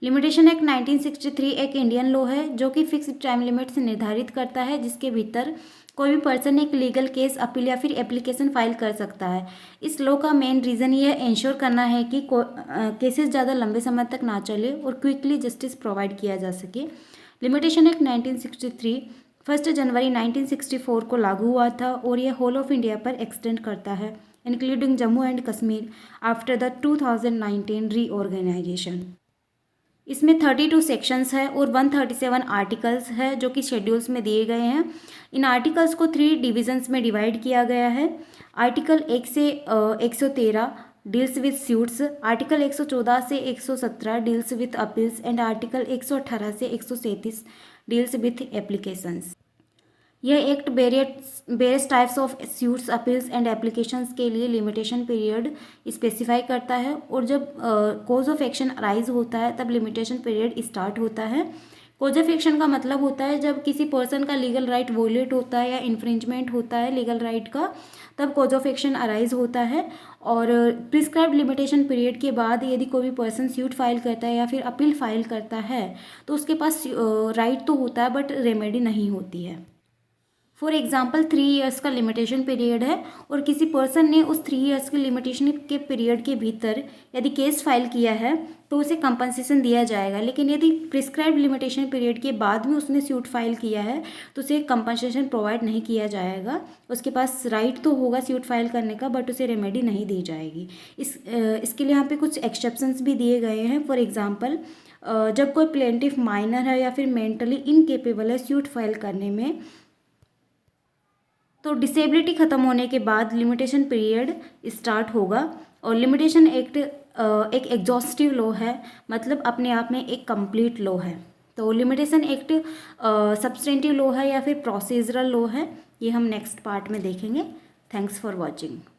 Limitation act 1963 एक Indian law है जो कि फिक्स्ड टाइम लिमिट से निर्धारित करता है जिसके भीतर कोई भी पर्सन एक लीगल केस, अपील या फिर एप्लीकेशन फाइल कर सकता है। इस लॉ का मेन रीज़न ये इंश्योर करना है कि केसेस ज़्यादा लंबे समय तक ना चले और क्विकली जस्टिस प्रोवाइड किया जा सके। लिमिटेशन एक्ट 1963 1 जनवरी 1964 को लागू हुआ था और ये होल ऑफ इंडिया पर एक्सटेंड करता है, including Jammu and Kashmir after the 2019 reorganisation. इसमें 32 सेक्शंस है और 137 आर्टिकल्स है जो कि शेड्यूल्स में दिए गए हैं। इन आर्टिकल्स को 3 डिविजन्स में डिवाइड किया गया है। आर्टिकल 1 से 113 डील्स विथ सूट्स, आर्टिकल 114 से 117 deals with appeals and article 118 से 137 डील्स विथ एप्लीकेशंस। यह act various types of suits, appeals and applications के लिए लिमिटेशन पीरियड स्पेसिफाई करता है और जब कोज ऑफ एक्शन अराइज होता है तब लिमिटेशन पीरियड स्टार्ट होता है। कोज ऑफ एक्शन का मतलब होता है जब किसी पर्सन का लीगल राइट वोलेट होता है या इन्फ्रिंजमेंट होता है लीगल राइट का, तब कोज ऑफ एक्शन अराइज होता है। और प्रिस्क्राइब्ड लिमिटेशन पीरियड के बाद यदि कोई भी पर्सन सूट फाइल करता है या फिर अपील फाइल करता है तो उसके पास राइट तो होता है बट रेमेडी नहीं होती है। फॉर एग्जाम्पल 3 ईयर्स का लिमिटेशन पीरियड है और किसी पर्सन ने उस 3 ईयर्स के लिमिटेशन के पीरियड के भीतर यदि केस फाइल किया है तो उसे कंपनसेशन दिया जाएगा। लेकिन यदि प्रिस्क्राइब्ड लिमिटेशन पीरियड के बाद में उसने सूट फाइल किया है तो उसे कंपनसेशन प्रोवाइड नहीं किया जाएगा। उसके पास राइट तो होगा सूट फाइल करने का बट उसे रेमेडी नहीं दी जाएगी। इसके लिए यहाँ पे कुछ एक्सेप्शंस भी दिए गए हैं। फॉर एग्जाम्पल जब कोई प्लेंटिफ माइनर है या फिर मेंटली इनकेपेबल है सूट फाइल करने में, तो डिसेबिलिटी ख़त्म होने के बाद लिमिटेशन पीरियड स्टार्ट होगा। और लिमिटेशन एक्ट एक एग्जॉस्टिव लॉ है, मतलब अपने आप में एक कंप्लीट लॉ है। तो लिमिटेशन एक्ट सब्सटेंटिव लॉ है या फिर प्रोसीजरल लॉ है, ये हम नेक्स्ट पार्ट में देखेंगे। Thanks for watching.